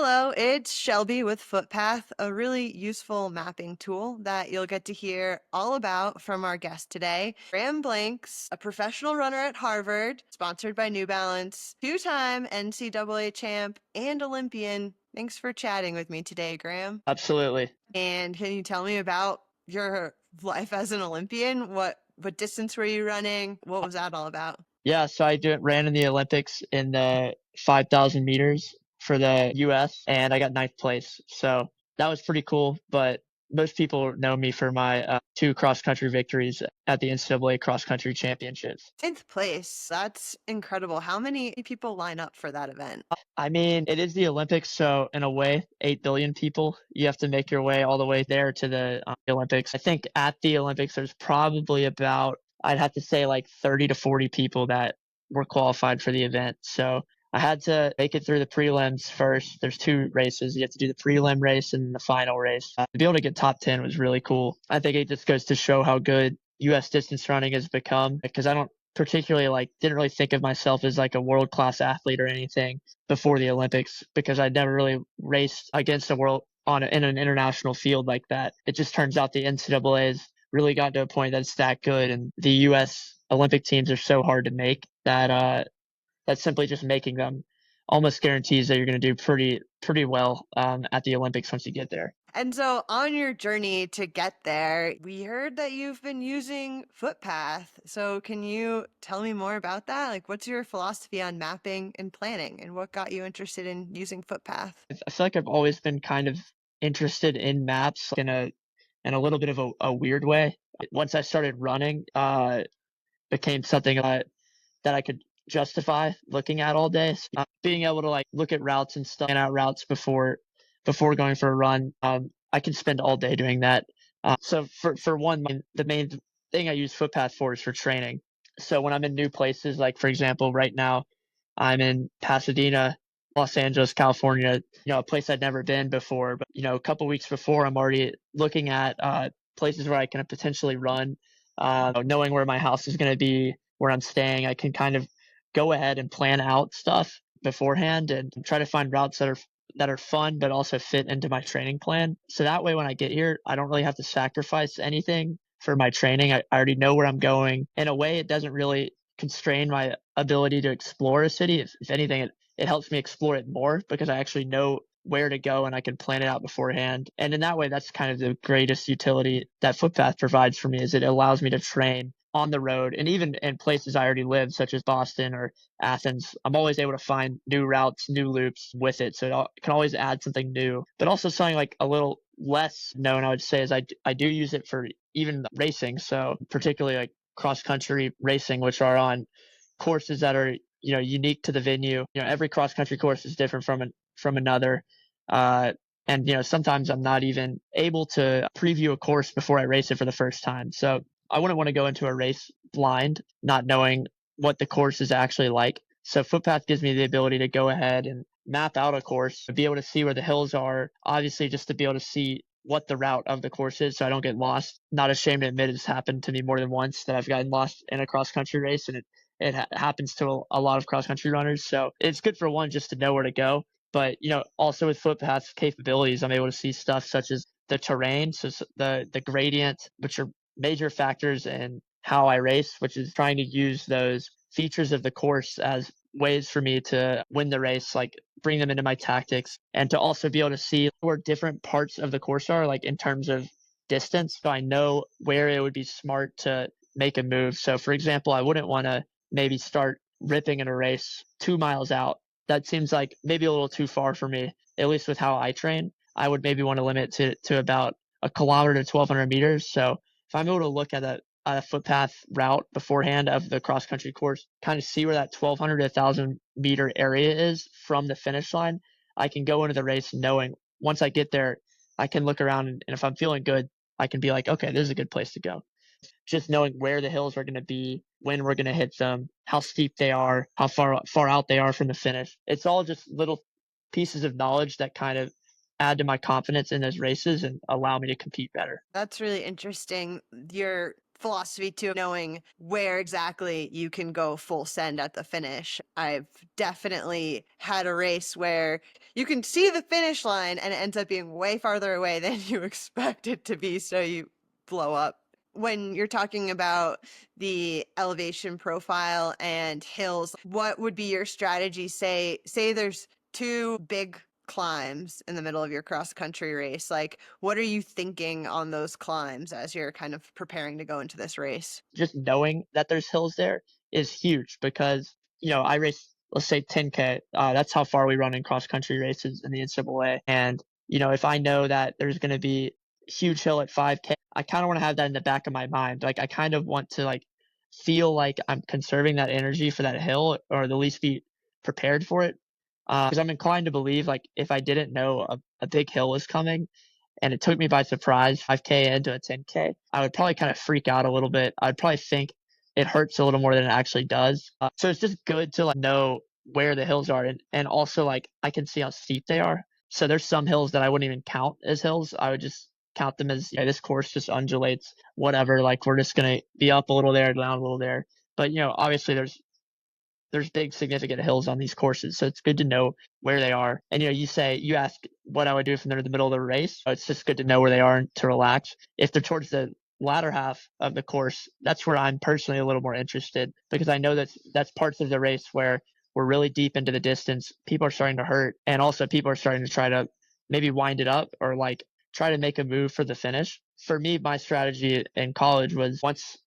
Hello, it's Shelby with Footpath, a really useful mapping tool that you'll get to hear all about from our guest today. Graham Blanks, a professional runner at Harvard, sponsored by New Balance, two-time NCAA champ and Olympian. Thanks for chatting with me today, Graham. Absolutely. And can you tell me about your life as an Olympian? What distance were you running? What was that all about? Yeah, so ran in the Olympics in the 5,000 meters for the US and I got ninth place. So that was pretty cool. But most people know me for my two cross country victories at the NCAA cross country championships. 10th place. That's incredible. How many people line up for that event? I mean, it is the Olympics, so in a way, 8 billion people, you have to make your way all the way there to the Olympics. I think at the Olympics, there's probably about, I'd have to say like 30 to 40 people that were qualified for the event. So I had to make it through the prelims first. There's two races. You have to do the prelim race and the final race. To be able to get top 10 was really cool. I think it just goes to show how good U.S. distance running has become because I don't particularly didn't really think of myself as like a world class athlete or anything before the Olympics because I'd never really raced against a world in an international field like that. It just turns out the NCAA's really got to a point that it's that good, and the U.S. Olympic teams are so hard to make that simply just making them almost guarantees that you're going to do pretty well at the Olympics once you get there. And so on your journey to get there, we heard that you've been using Footpath. So can you tell me more about that? Like, what's your philosophy on mapping and planning, and what got you interested in using Footpath? I feel like I've always been kind of interested in maps in a little bit of a weird way. Once I started running, became something that I could justify looking at all day. So, being able to look at routes and stuff and out routes before going for a run, I can spend all day doing that. So for one, the main thing I use Footpath for is for training. So when I'm in new places, like for example, right now I'm in Pasadena, Los Angeles, California, a place I'd never been before. But, a couple weeks before, I'm already looking at places where I can potentially run, knowing where my house is going to be, where I'm staying. I can kind of go ahead and plan out stuff beforehand and try to find routes that are fun but also fit into my training plan. So that way when I get here, I don't really have to sacrifice anything for my training. I already know where I'm going. In a way, it doesn't really constrain my ability to explore a city. If anything, it helps me explore it more because I actually know where to go and I can plan it out beforehand. And in that way, that's kind of the greatest utility that Footpath provides for me is it allows me to train on the road and even in places I already live, such as Boston or Athens. I'm always able to find new routes, new loops with it. So it can always add something new, but also something like a little less known, I would say, is I do use it for even racing. So particularly like cross country racing, which are on courses that are unique to the venue. Every cross country course is different from another. Uh, and sometimes I'm not even able to preview a course before I race it for the first time. So I wouldn't want to go into a race blind, not knowing what the course is actually like. So Footpath gives me the ability to go ahead and map out a course, to be able to see where the hills are, obviously just to be able to see what the route of the course is so I don't get lost. Not ashamed to admit it's happened to me more than once that I've gotten lost in a cross country race, and it happens to a lot of cross country runners. So it's good for one just to know where to go. But also with Footpath's capabilities, I'm able to see stuff such as the terrain, so the gradient, which are major factors in how I race, which is trying to use those features of the course as ways for me to win the race, like bring them into my tactics, and to also be able to see where different parts of the course are, like in terms of distance. So I know where it would be smart to make a move. So for example, I wouldn't want to maybe start ripping in a race 2 miles out. That seems like maybe a little too far for me, at least with how I train. I would maybe want to limit to about a kilometer to 1,200 meters. So if I'm able to look at a footpath route beforehand of the cross country course, kind of see where that 1,200 to 1,000 meter area is from the finish line, I can go into the race knowing once I get there, I can look around and if I'm feeling good, I can be like, okay, this is a good place to go. Just knowing where the hills are going to be, when we're going to hit them, how steep they are, how far out they are from the finish. It's all just little pieces of knowledge that kind of add to my confidence in those races and allow me to compete better. That's really interesting. Your philosophy to knowing where exactly you can go full send at the finish. I've definitely had a race where you can see the finish line and it ends up being way farther away than you expect it to be, so you blow up. When you're talking about the elevation profile and hills, what would be your strategy? Say there's two big climbs in the middle of your cross country race. Like, what are you thinking on those climbs as you're kind of preparing to go into this race? Just knowing that there's hills there is huge because, I race, let's say 10K. That's how far we run in cross country races in the NCAA. And, if I know that there's going to be a huge hill at 5K, I kind of want to have that in the back of my mind. Like, I kind of want to feel like I'm conserving that energy for that hill, or at least be prepared for it. Because I'm inclined to believe, like, if I didn't know a big hill was coming, and it took me by surprise, 5K into a 10K, I would probably kind of freak out a little bit. I'd probably think it hurts a little more than it actually does. So it's just good to know where the hills are, and also I can see how steep they are. So there's some hills that I wouldn't even count as hills. I would just count them as, this course just undulates, whatever. Like, we're just gonna be up a little there, down a little there. But obviously there's big significant hills on these courses, so it's good to know where they are. And you ask what I would do if they're in the middle of the race. It's just good to know where they are and to relax. If they're towards the latter half of the course, that's where I'm personally a little more interested, because I know that's parts of the race where we're really deep into the distance. People are starting to hurt, and also people are starting to try to maybe wind it up, or try to make a move for the finish. For me, my strategy in college was, once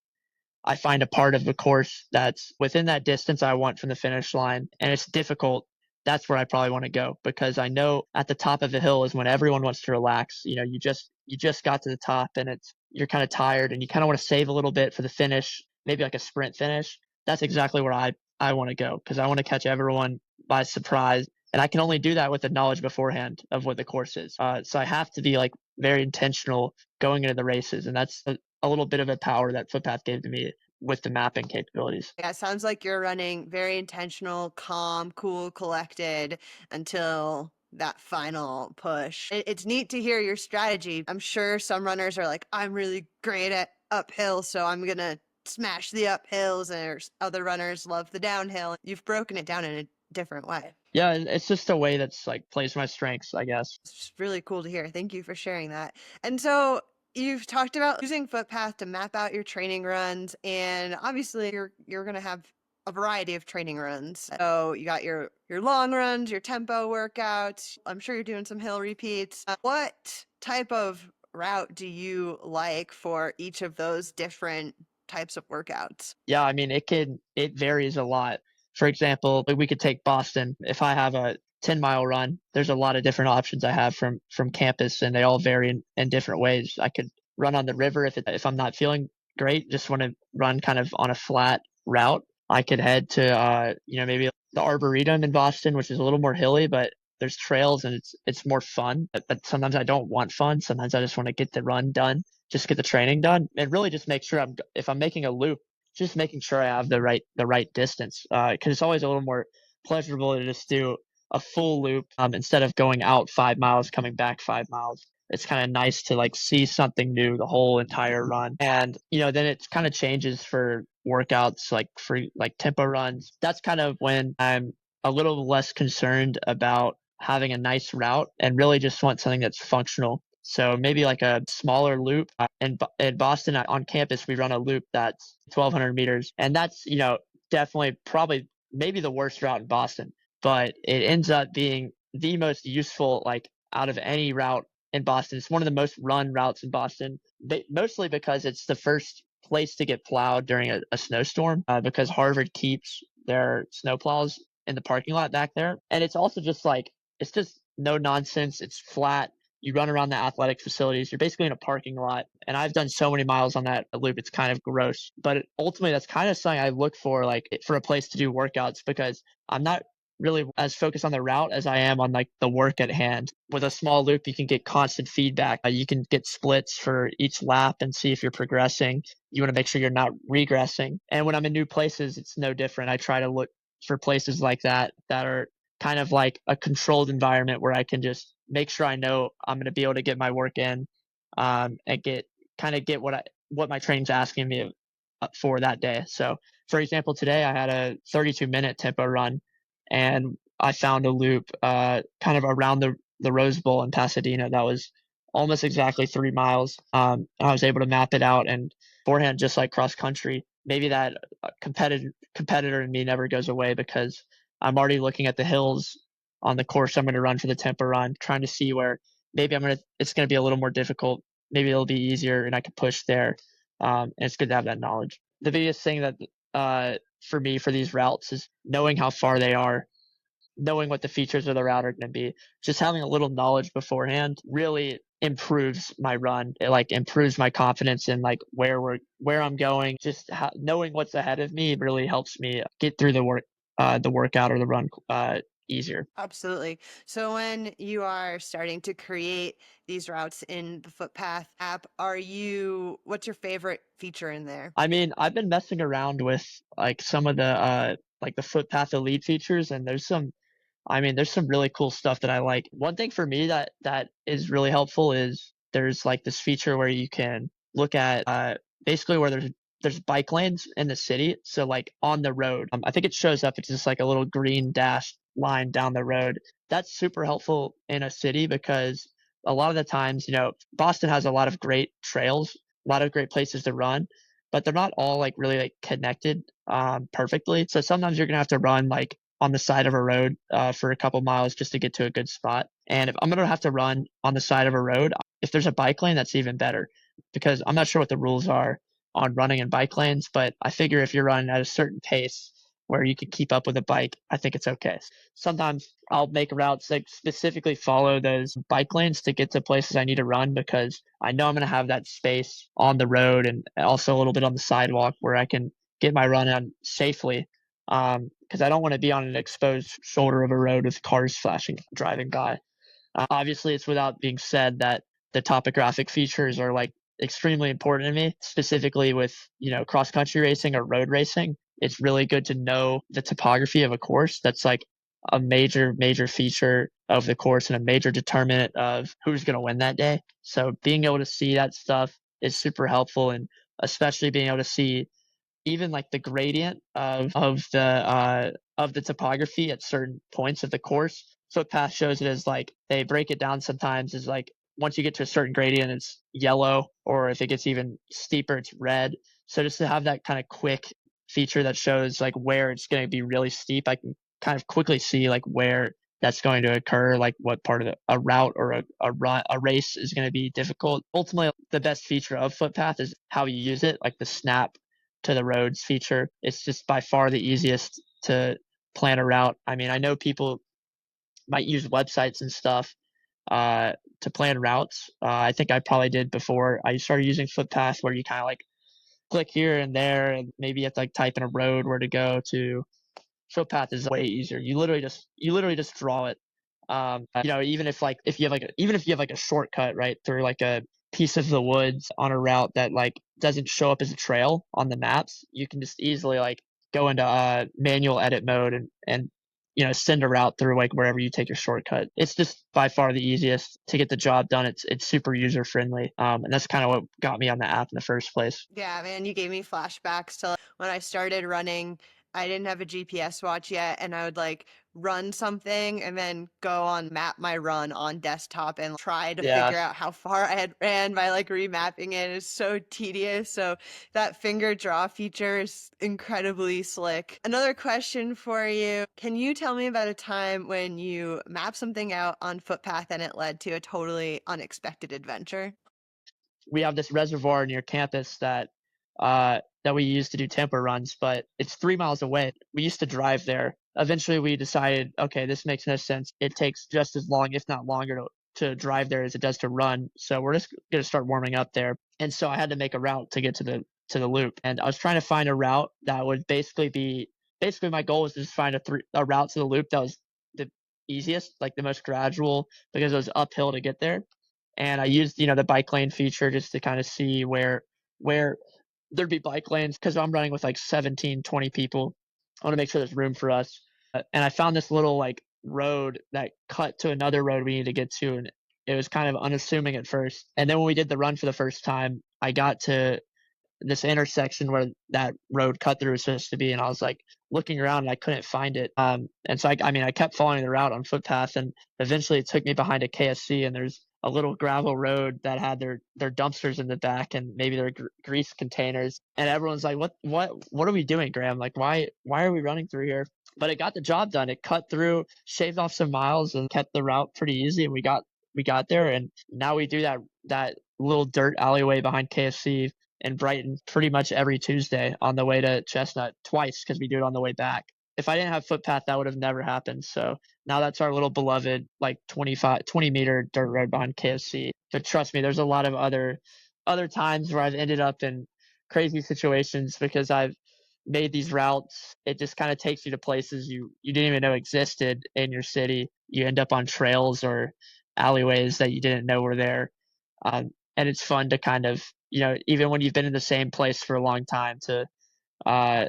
I find a part of the course that's within that distance I want from the finish line, and it's difficult, that's where I probably want to go, because I know at the top of the hill is when everyone wants to relax. You just got to the top, and you're kind of tired, and you kind of want to save a little bit for the finish, maybe like a sprint finish. That's exactly where I want to go, because I want to catch everyone by surprise. And I can only do that with the knowledge beforehand of what the course is. So I have to be very intentional going into the races, and that's a little bit of a power that Footpath gave to me with the mapping capabilities. Yeah, it sounds like you're running very intentional, calm, cool, collected until that final push. It's neat to hear your strategy. I'm sure some runners are like, I'm really great at uphill, so I'm going to smash the uphills, and there's other runners love the downhill. You've broken it down in a different way. Yeah, and it's just a way that's plays to my strengths, I guess. It's really cool to hear. Thank you for sharing that. And so you've talked about using Footpath to map out your training runs, and obviously you're going to have a variety of training runs. So you got your long runs, your tempo workouts. I'm sure you're doing some hill repeats. What type of route do you like for each of those different types of workouts? Yeah, I mean, it varies a lot. For example, we could take Boston. If I have a 10-mile run, there's a lot of different options I have from campus, and they all vary in different ways. I could run on the river if I'm not feeling great, just want to run kind of on a flat route. I could head to maybe the Arboretum in Boston, which is a little more hilly, but there's trails, and it's more fun. But sometimes I don't want fun. Sometimes I just want to get the run done, just get the training done, and really just make sure if I'm making a loop, just making sure I have the right distance. Because it's always a little more pleasurable to just do a full loop, instead of going out 5 miles, coming back 5 miles. It's kind of nice to see something new the whole entire run. And then it kind of changes for workouts, like for tempo runs. That's kind of when I'm a little less concerned about having a nice route, and really just want something that's functional. So maybe like a smaller loop. In Boston, on campus, we run a loop that's 1,200 meters, and that's definitely probably maybe the worst route in Boston, but it ends up being the most useful out of any route in Boston. It's one of the most run routes in Boston, mostly because it's the first place to get plowed during a snowstorm, because Harvard keeps their snowplows in the parking lot back there. And it's also just it's just no nonsense. It's flat. You run around the athletic facilities. You're basically in a parking lot. And I've done so many miles on that loop. It's kind of gross. But ultimately, that's kind of something I look for, for a place to do workouts, because I'm not really as focused on the route as I am on the work at hand. With a small loop, you can get constant feedback. You can get splits for each lap and see if you're progressing. You want to make sure you're not regressing. And when I'm in new places, it's no different. I try to look for places like that are kind of like a controlled environment where I can just make sure I know I'm going to be able to get my work in, and get what what my training's asking me for that day. So, for example, today I had a 32-minute tempo run, and I found a loop kind of around the Rose Bowl in Pasadena that was almost exactly 3 miles. I was able to map it out, and beforehand, just like cross country, maybe that competitor in me never goes away because I'm already looking at the hills on the course I'm going to run for the tempo run, trying to see where maybe it's going to be a little more difficult. Maybe it'll be easier, and I can push there. And it's good to have that knowledge. The biggest thing that for me for these routes is knowing how far they are, knowing what the features of the route are going to be. Just having a little knowledge beforehand really improves my run. It like improves my confidence in like where I'm going. Just knowing what's ahead of me really helps me get through the workout or the run easier. Absolutely. So when you are starting to create these routes in the Footpath app, what's your favorite feature in there? I mean, I've been messing around with like some of the like the Footpath Elite features, and there's some really cool stuff that I like. One thing for me that is really helpful is there's like this feature where you can look at basically where there's bike lanes in the city. So like on the road, I think it shows up. It's just like a little green dashed line down the road. That's super helpful in a city because a lot of the times, Boston has a lot of great trails, a lot of great places to run, but they're not all like really like connected perfectly. So sometimes you're gonna have to run like on the side of a road for a couple miles just to get to a good spot. And if I'm gonna have to run on the side of a road, if there's a bike lane, that's even better because I'm not sure what the rules are on running in bike lanes, but I figure if you're running at a certain pace where you can keep up with a bike, I think it's okay. Sometimes I'll make routes that specifically follow those bike lanes to get to places I need to run because I know I'm going to have that space on the road and also a little bit on the sidewalk where I can get my run on safely. Because I don't want to be on an exposed shoulder of a road with cars flashing, driving by. Obviously, it's without being said that the topographic features are like extremely important to me, specifically with, cross country racing or road racing. It's really good to know the topography of a course. That's like a major, major feature of the course and a major determinant of who's going to win that day. So being able to see that stuff is super helpful, and especially being able to see even like the gradient of the topography at certain points of the course. Footpath shows it as like they break it down sometimes as like once you get to a certain gradient, it's yellow, or if it gets even steeper, it's red. So just to have that kind of quick feature that shows like where it's going to be really steep, I can kind of quickly see like where that's going to occur, like what part of a route or a race is going to be difficult. Ultimately, the best feature of Footpath is how you use it, like the snap to the roads feature. It's just by far the easiest to plan a route. I mean, I know people might use websites and stuff to plan routes. I think I probably did before I started using Footpath, where you kind of like click here and there, and maybe you have to like type in a road where to go to. Footpath is way easier. You literally just draw it. Even if you have like a shortcut right through like a piece of the woods on a route that like doesn't show up as a trail on the maps, you can just easily like go into manual edit mode and send a route through like wherever you take your shortcut. It's just by far the easiest to get the job done. It's super user friendly, and that's kind of what got me on the app in the first place. Yeah, man, you gave me flashbacks to when I started running. I didn't have a GPS watch yet, and I would like run something and then go on map my run on desktop and try to Yeah, figure out how far I had ran by like remapping it. It's so tedious. So that finger draw feature is incredibly slick. Another question for you. Can you tell me about a time when you mapped something out on Footpath and it led to a totally unexpected adventure? we have this reservoir near campus that we use to do tempo runs, but it's 3 miles away. We used to drive there. Eventually, we decided, okay, this makes no sense. It takes just as long, if not longer, to drive there as it does to run. So we're just gonna start warming up there. And so I had to make a route to get to the loop. And I was trying to find a route that would basically my goal was to just find a route to the loop that was the easiest, like the most gradual, because it was uphill to get there. And I used the bike lane feature just to kind of see where there'd be bike lanes because I'm running with like 17, 20 people. I want to make sure there's room for us. And I found this little like road that cut to another road we needed to get to, and it was kind of unassuming at first. And then when we did the run for the first time, I got to this intersection where that road cut through was supposed to be, and I was like looking around and I couldn't find it. And so I mean I kept following the route on Footpath, and eventually it took me behind a KFC, and there's a little gravel road that had their dumpsters in the back and maybe their grease containers, and everyone's like, what are we doing, Graham? Like why are we running through here? But it got the job done. It cut through, shaved off some miles, and kept the route pretty easy, and we got there, and now we do that little dirt alleyway behind KFC in Brighton pretty much every Tuesday on the way to Chestnut, twice because we do it on the way back. If I didn't have Footpath, that would have never happened. So now that's our little beloved like 20-meter dirt road behind KFC. But trust me, there's a lot of other times where I've ended up in crazy situations because I've made these routes. It just kind of takes you to places you didn't even know existed in your city. You end up on trails or alleyways that you didn't know were there. And it's fun to kind of, even when you've been in the same place for a long time, to uh,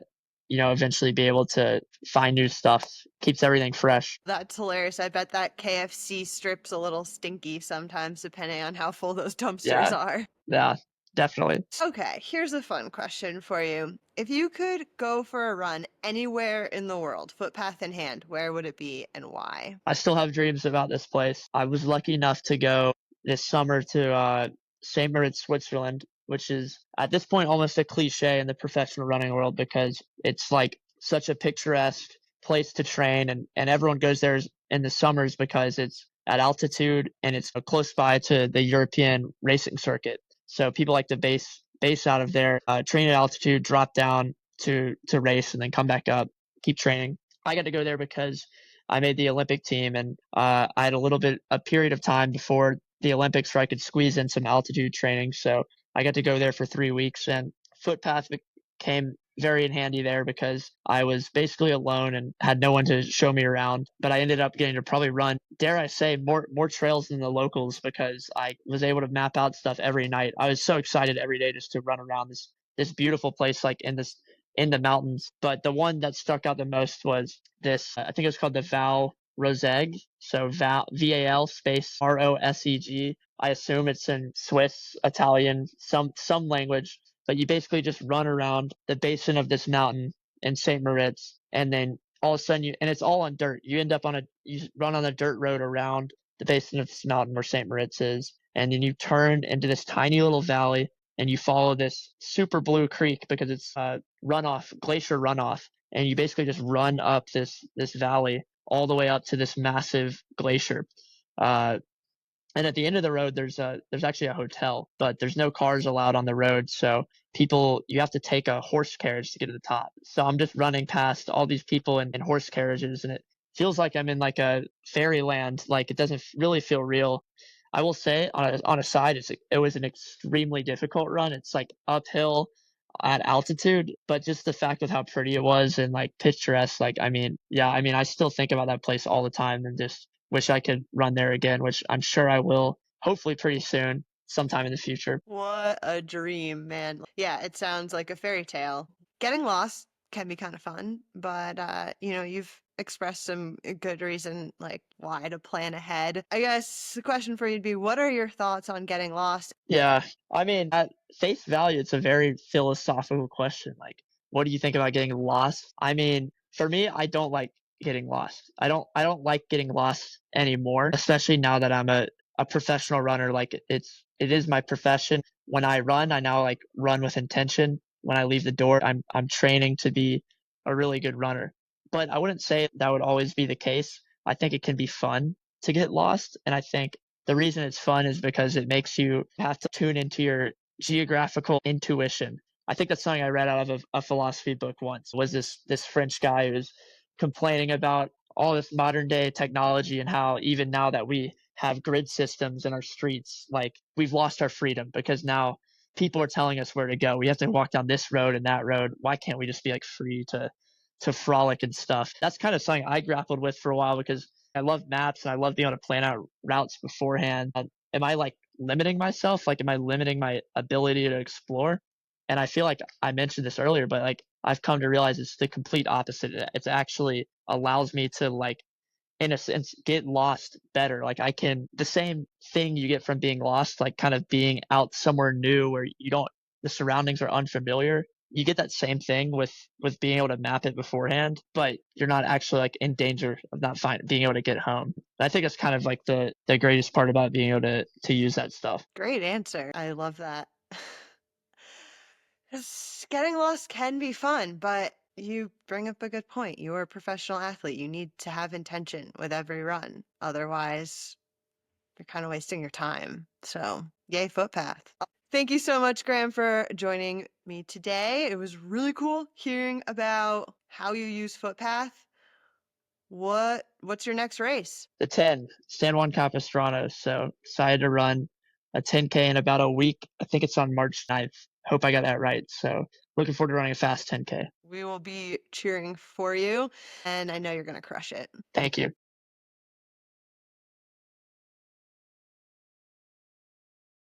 eventually be able to find new stuff. Keeps everything fresh. That's hilarious. I bet that KFC strip's a little stinky sometimes, depending on how full those dumpsters Yeah, are. yeah, definitely. Okay, here's a fun question for you. If you could go for a run anywhere in the world, footpath in hand, where would it be and why? I still have dreams about this place. I was lucky enough to go this summer to St. Moritz, Switzerland, which is at this point almost a cliche in the professional running world because it's like such a picturesque place to train, and everyone goes there in the summers because it's at altitude and it's close by to the European racing circuit. So people like to base out of there, train at altitude, drop down to race, and then come back up, keep training. I got to go there because I made the Olympic team, and I had a period of time before the Olympics where I could squeeze in some altitude training. So I got to go there for 3 weeks, and Footpath came very in handy there because I was basically alone and had no one to show me around. But I ended up getting to probably run, dare I say, more trails than the locals because I was able to map out stuff every night. I was so excited every day just to run around this beautiful place, like in the mountains. But the one that stuck out the most was this. I think it was called the Val Roseg. So VAL space ROSEG. I assume it's in Swiss, Italian, some language. But you basically just run around the basin of this mountain in St. Moritz, and then all of a sudden and it's all on dirt. You run on a dirt road around the basin of this mountain where St. Moritz is, and then you turn into this tiny little valley, and you follow this super blue creek because it's glacier runoff, and you basically just run up this valley all the way up to this massive glacier. And at the end of the road, there's actually a hotel, but there's no cars allowed on the road. So you have to take a horse carriage to get to the top. So I'm just running past all these people in horse carriages, and it feels like I'm in like a fairyland. Like it doesn't really feel real. I will say on a side, it was an extremely difficult run. It's like uphill at altitude, but just the fact of how pretty it was and like picturesque. Like, I still think about that place all the time and just wish I could run there again, which I'm sure I will, hopefully pretty soon, sometime in the future. What a dream, man. Yeah, it sounds like a fairy tale. Getting lost can be kind of fun, but you've expressed some good reason like why to plan ahead. I guess the question for you would be, what are your thoughts on getting lost? Yeah, I mean, at face value, it's a very philosophical question. Like, what do you think about getting lost? I mean, for me, I don't like getting lost. I don't like getting lost anymore, especially now that I'm a professional runner. Like it is my profession. When I run, I now like run with intention. When I leave the door, I'm training to be a really good runner. But I wouldn't say that would always be the case. I think it can be fun to get lost, and I think the reason it's fun is because it makes you have to tune into your geographical intuition. I think that's something I read out of a philosophy book once. Was this French guy who was complaining about all this modern day technology and how even now that we have grid systems in our streets, like we've lost our freedom because now people are telling us where to go. We have to walk down this road and that road. Why can't we just be like free to frolic and stuff? That's kind of something I grappled with for a while because I love maps and I love being able to plan out routes beforehand. Am I like limiting myself? Like, am I limiting my ability to explore? And I feel like I mentioned this earlier, but like I've come to realize it's the complete opposite. It actually allows me to like, in a sense, get lost better. Like the same thing you get from being lost, like kind of being out somewhere new where you don't the surroundings are unfamiliar, you get that same thing with being able to map it beforehand, but you're not actually like in danger of not being able to get home. I think it's kind of like the greatest part about being able to use that stuff. Great answer. I love that. 'Cause getting lost can be fun, but you bring up a good point. You're a professional athlete. You need to have intention with every run. Otherwise, you're kind of wasting your time. So, yay, Footpath. Thank you so much, Graham, for joining me today. It was really cool hearing about how you use Footpath. What's your next race? The 10, San Juan Capistrano. So excited to run a 10K in about a week. I think it's on March 9th. Hope I got that right. So looking forward to running a fast 10K. We will be cheering for you, and I know you're going to crush it. Thank you.